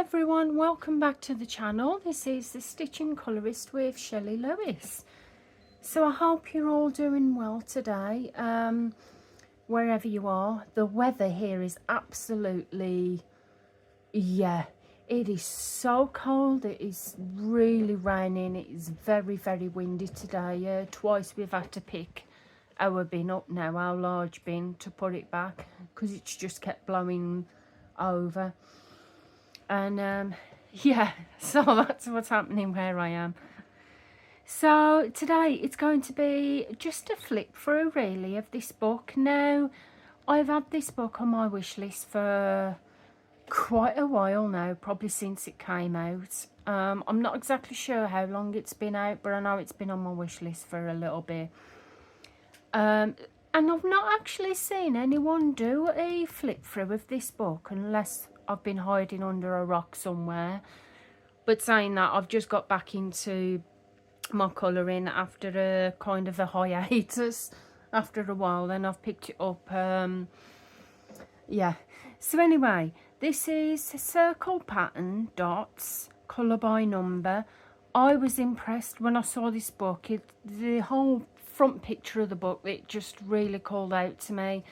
everyone, welcome back to the channel. This is the Stitching Colourist with Shelley Lewis. So I hope you're all doing well today, wherever you are. The weather here is absolutely, it is so cold. It is really raining. It is very, very windy today. Twice we've had to pick our bin up now, our large bin, to put it back because it's just kept blowing over. And so that's what's happening where I am. So today it's going to be just a flip through really of this book. Now, I've had this book on my wish list for quite a while now, probably since it came out. I'm not exactly sure how long it's been out, but I know it's been on my wish list for a little bit. And I've not actually seen anyone do a flip through of this book unless I've been hiding under a rock somewhere. But saying that, I've just got back into my colouring after a kind of a hiatus after a while, then I've picked it up. So anyway, this is Circle Pattern Dots Colour by Number. I was impressed when I saw this book. The whole front picture of the book, it just really called out to me.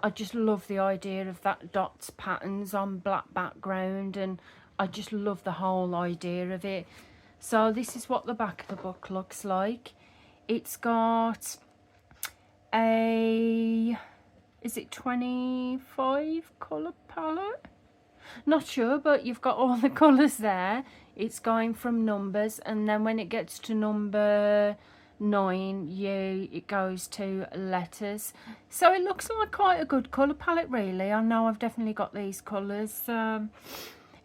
I just love the idea of that dots patterns on black background, and I just love the whole idea of it. So this is what the back of the book looks like. It's got a, is it 25 colour palette? Not sure, but you've got all the colours there. It's going from numbers, and then when it gets to number 9, it goes to letters. So it looks like quite a good colour palette really. I know I've definitely got these colours.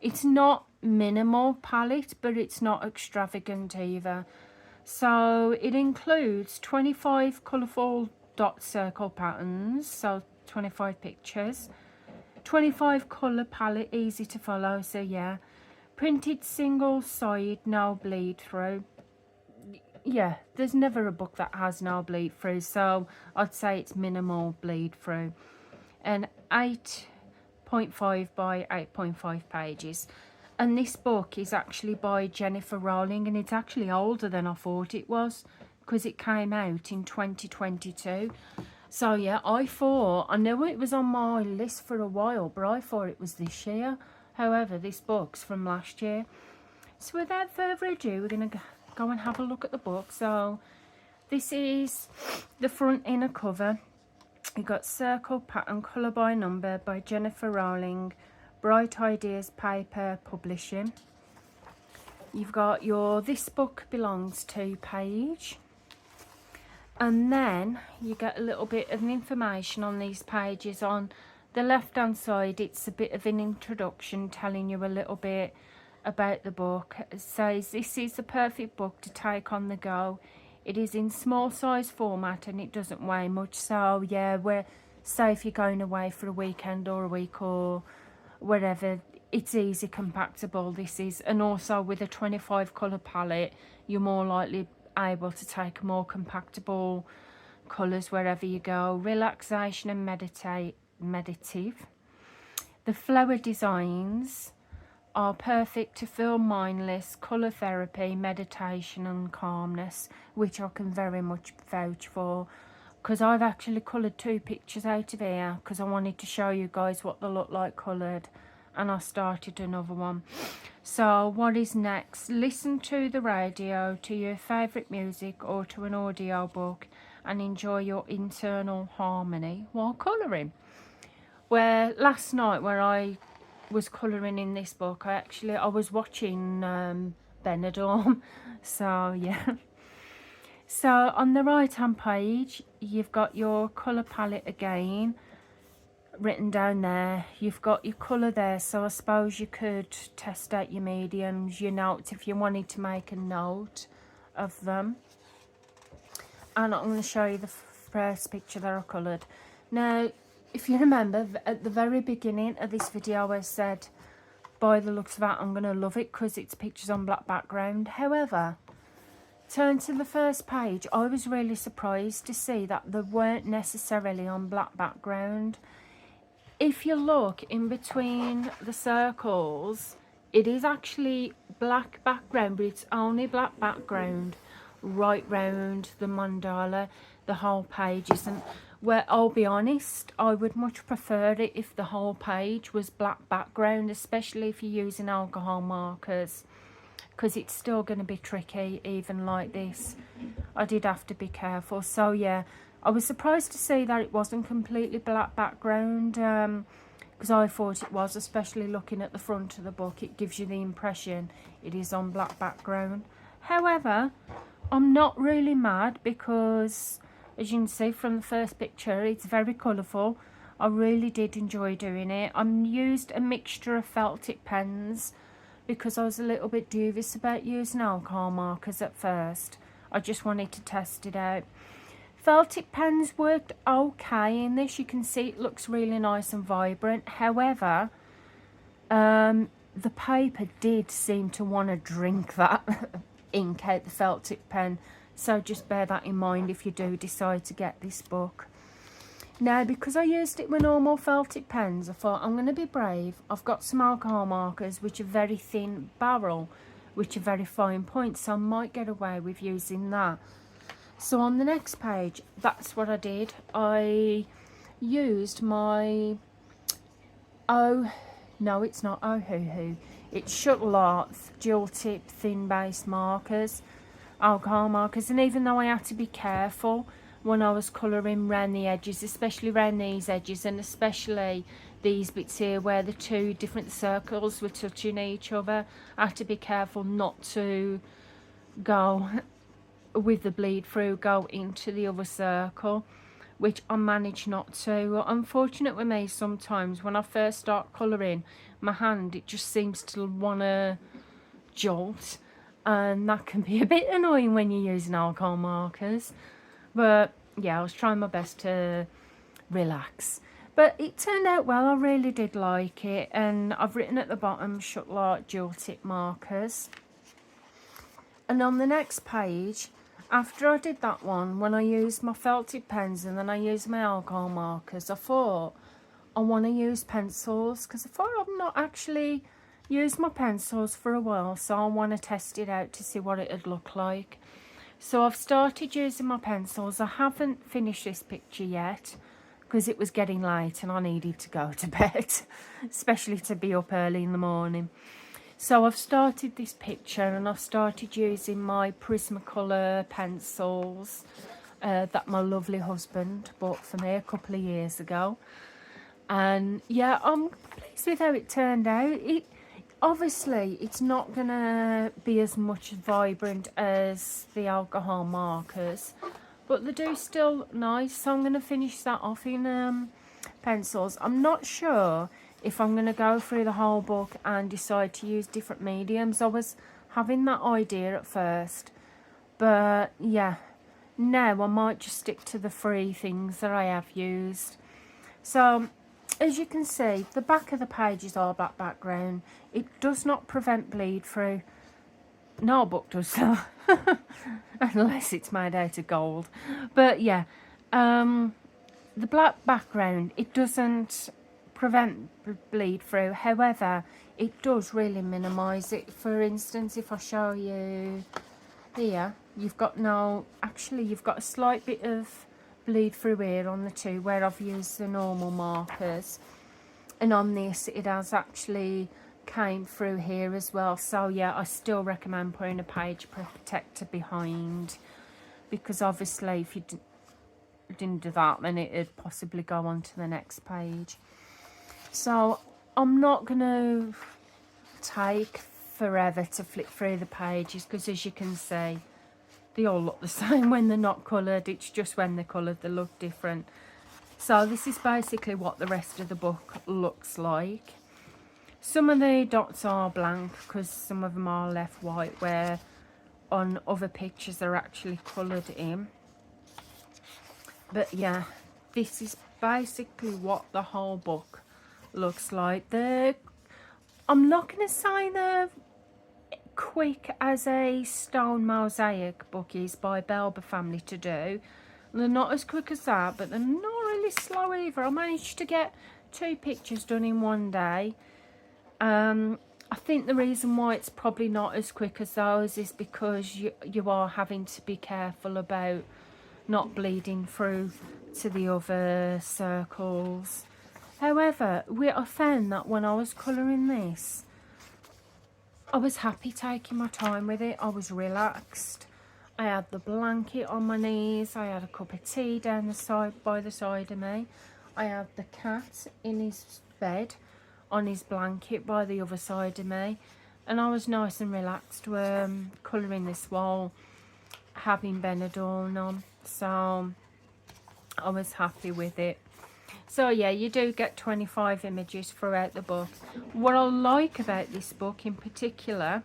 It's not minimal palette, but it's not extravagant either. So it includes 25 colourful dot circle patterns, so 25 pictures, 25 colour palette, easy to follow, so yeah, printed single side, no bleed through. Yeah, there's never a book that has no bleed through, so I'd say it's minimal bleed through. And 8.5 by 8.5 pages. And this book is actually by Jennifer Rowling, and it's actually older than I thought it was because it came out in 2022. So yeah, I knew it was on my list for a while, but I thought it was this year. However, this book's from last year. So without further ado, we're going to go and have a look at the book. So this is the front inner cover. You've got Circle Pattern Colour by Number by Jennifer Rowling, Bright Ideas Paper Publishing. You've got your This Book Belongs To page, and then you get a little bit of information on these pages. On the left hand side, it's a bit of an introduction telling you a little bit about the book. It says this is the perfect book to take on the go. It is in small size format and it doesn't weigh much. So yeah, say if you're going away for a weekend or a week or wherever, it's easy compactable, this is. And also with a 25 colour palette, you're more likely able to take more compactable colours wherever you go. Relaxation and meditative. The flower designs are perfect to feel mindless, colour therapy, meditation and calmness, which I can very much vouch for, because I've actually coloured 2 pictures out of here because I wanted to show you guys what they look like coloured, and I started another one. So what is next? Listen to the radio, to your favourite music or to an audio book and enjoy your internal harmony while colouring. Where last night where I was colouring in this book, I was watching Benidorm. So yeah. So on the right hand page, you've got your colour palette again written down there. You've got your colour there, so I suppose you could test out your mediums, your notes if you wanted to make a note of them. And I'm going to show you the first picture that I coloured. Now, if you remember, at the very beginning of this video I said, by the looks of it, I'm going to love it because it's pictures on black background. However, turn to the first page, I was really surprised to see that they weren't necessarily on black background. If you look in between the circles, It is actually black background, but it's only black background right round the mandala. The whole page isn't. Where I'll be honest, I would much prefer it if the whole page was black background, especially if you're using alcohol markers, because it's still going to be tricky even like this. I did have to be careful. So yeah, I was surprised to see that it wasn't completely black background, because I thought it was, especially looking at the front of the book. It gives you the impression it is on black background. However, I'm not really mad, because as you can see from the first picture, it's very colourful. I really did enjoy doing it. I used a mixture of felt tip pens because I was a little bit dubious about using alcohol markers at first. I just wanted to test it out. Felt tip pens worked okay in this. You can see it looks really nice and vibrant. However, the paper did seem to want to drink that ink out the felt tip pen. So just bear that in mind if you do decide to get this book. Now, because I used it with normal felt tip pens, I thought I'm going to be brave. I've got some alcohol markers which are very thin barrel, which are very fine points, so I might get away with using that. So on the next page, that's what I did. I used my no, it's not Ohuhu. It's Shuttle Arts dual tip thin base markers, alcohol markers. And even though I had to be careful when I was colouring around the edges, especially around these edges, and especially these bits here where the two different circles were touching each other, I had to be careful not to go with the bleed through, go into the other circle, which I managed not to. Unfortunate with me, sometimes when I first start colouring, my hand, it just seems to want to jolt, and that can be a bit annoying when you're using alcohol markers. But yeah, I was trying my best to relax, but it turned out well. I really did like it, and I've written at the bottom Shuttle Art dual tip markers. And on the next page, after I did that one, when I used my felt tip pens and then I used my alcohol markers, I thought I want to use pencils, because I thought I've not actually used my pencils for a while, so I want to test it out to see what it'd look like. So I've started using my pencils. I haven't finished this picture yet because it was getting late and I needed to go to bed, especially to be up early in the morning. So I've started this picture and I've started using my Prismacolor pencils that my lovely husband bought for me a couple of years ago. And yeah, I'm pleased with how it turned out. Obviously, it's not going to be as much vibrant as the alcohol markers, but they do still look nice. So I'm going to finish that off in pencils. I'm not sure if I'm going to go through the whole book and decide to use different mediums. I was having that idea at first, but yeah, now I might just stick to the 3 things that I have used. So as you can see, the back of the page is all black background. It does not prevent bleed through. No book does so. Unless it's made out of gold. But yeah, the black background, it doesn't prevent bleed through. However, it does really minimise it. For instance, if I show you here, you've got you've got a slight bit of bleed through here on the 2 where I've used the normal markers, and on this it has actually came through here as well. So yeah, I still recommend putting a page protector behind, because obviously if you didn't do that, then it'd possibly go on to the next page. So I'm not going to take forever to flip through the pages, because as you can see, they all look the same when they're not coloured. It's just when they're coloured they look different. So this is basically what the rest of the book looks like. Some of the dots are blank because some of them are left white, where on other pictures they're actually coloured in. But yeah, this is basically what the whole book looks like. I'm not going to say they're quick as a stone mosaic book is by Belber family to do. They're not as quick as that, but they're not really slow either. I managed to get 2 pictures done in one day. I I think the reason why it's probably not as quick as those is because you are having to be careful about not bleeding through to the other circles. However, I found that when I was colouring this, I was happy taking my time with it. I was relaxed. I had the blanket on my knees. I had a cup of tea down the side by the side of me. I had the cat in his bed on his blanket by the other side of me, and I was nice and relaxed colouring this while having Benadryl on, so I was happy with it. So yeah, you do get 25 images throughout the book. What I like about this book in particular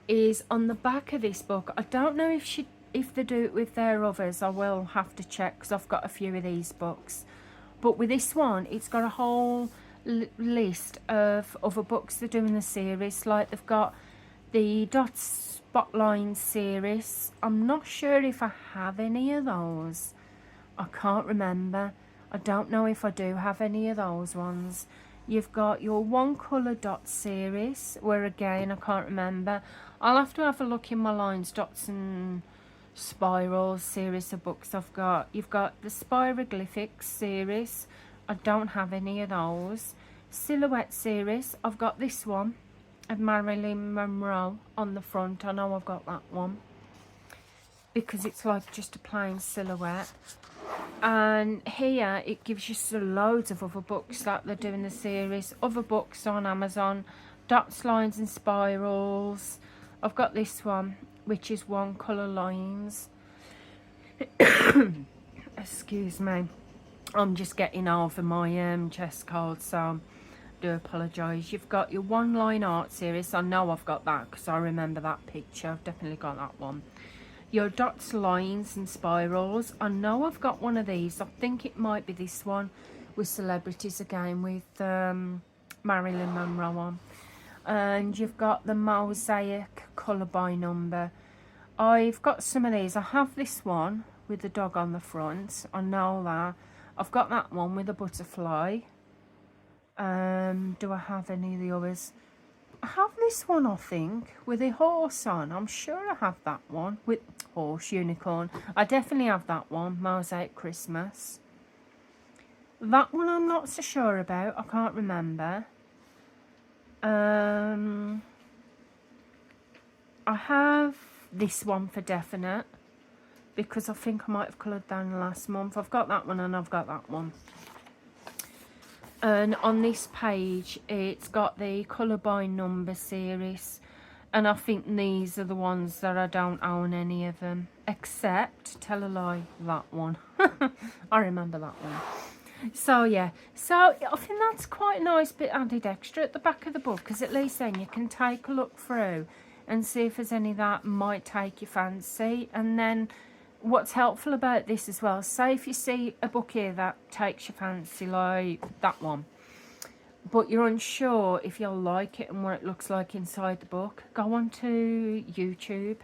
is on the back of this book, I don't know if they do it with their others. I will have to check because I've got a few of these books, but with this one it's got a whole list of other books they're doing the series. Like they've got the Dot Spotline series. I'm not sure if I have any of those. I can't remember. I don't know if I do have any of those ones. You've got your One Colour Dot series, where again I can't remember. I'll have to have a look in my lines, dots and spirals series of books I've got. You've got the Spiroglyphics series. I don't have any of those. Silhouette series, I've got this one of Marilyn Monroe on the front. I know I've got that one because it's like just a plain silhouette. And here it gives you so loads of other books that they're doing the series, other books on Amazon, dots, lines and spirals. I've got this one which is One Colour Lines. Excuse me, I'm just getting over my chest cold, so I do apologise. You've got your One Line Art series. I know I've got that because I remember that picture. I've definitely got that one. Your Dots, Lines and Spirals. I know I've got one of these. I think it might be this one with celebrities again, with Marilyn Monroe on. And you've got the Mosaic Colour by Number. I've got some of these. I have this one with the dog on the front. I know that. I've got that one with a butterfly. Do I have any of the others? I have this one, I think, with a horse on. I'm sure I have that one with horse, unicorn. I definitely have that one, Mosaic Christmas. That one I'm not so sure about. I can't remember. I have this one for definite because I think I might have coloured down last month. I've got that one and I've got that one. And on this page it's got the Colour by Number series, and I think these are the ones that I don't own any of them, except, tell a lie, that one. I remember that one. So yeah, so I think that's quite a nice bit added extra at the back of the book, because at least then you can take a look through and see if there's any that might take your fancy. And then what's helpful about this as well, say if you see a book here that takes your fancy, like that one, but you're unsure if you'll like it and what it looks like inside the book, go on to YouTube,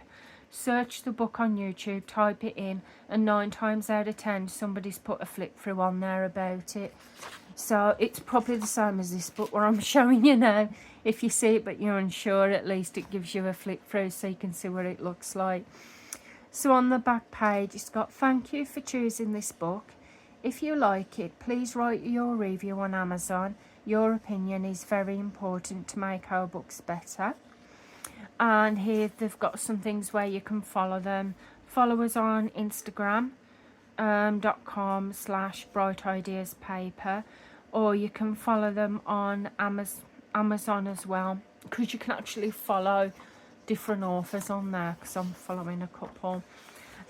search the book on YouTube, type it in, and 9 times out of 10 somebody's put a flip through on there about it. So it's probably the same as this book where I'm showing you now. If you see it but you're unsure, at least it gives you a flip through so you can see what it looks like. So on the back page it's got, thank you for choosing this book. If you like it, please write your review on Amazon. Your opinion is very important to make our books better. And here they've got some things where you can follow them. Follow us on Instagram, .com/brightideaspaper, or you can follow them on Amazon as well, because you can actually follow different authors on there, because I'm following a couple.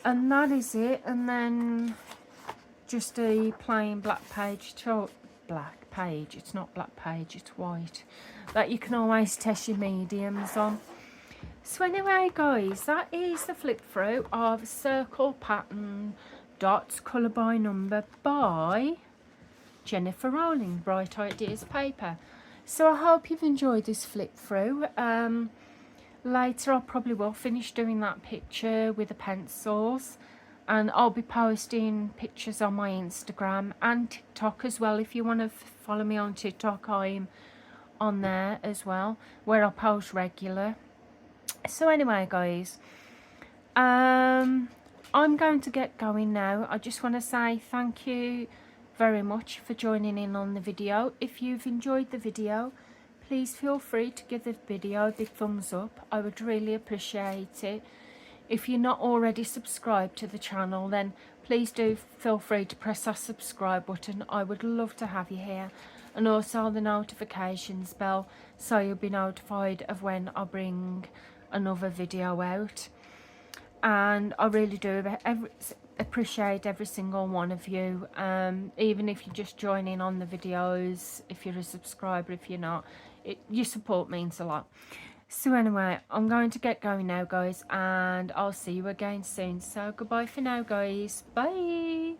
And that is it. And then just a plain black page, black page, it's not black page, it's white, that you can always test your mediums on. So anyway guys, that is the flip through of Circle Pattern Dots Colour by Number by Jennifer Rowling, Bright Ideas Paper. So I hope you've enjoyed this flip through. Later I probably will finish doing that picture with the pencils, and I'll be posting pictures on my Instagram and TikTok as well. If you want to follow me on TikTok, I'm on there as well, where I post regular. So anyway, guys, I'm going to get going now. I just want to say thank you very much for joining in on the video. If you've enjoyed the video, please feel free to give the video a big thumbs up. I would really appreciate it. If you're not already subscribed to the channel, then please do feel free to press that subscribe button. I would love to have you here. And also the notifications bell, so you'll be notified of when I bring another video out. And I really do appreciate every single one of you, even if you just join in on the videos, if you're a subscriber, if you're not, your support means a lot. So anyway, I'm going to get going now, guys, and I'll see you again soon. So goodbye for now, guys. Bye.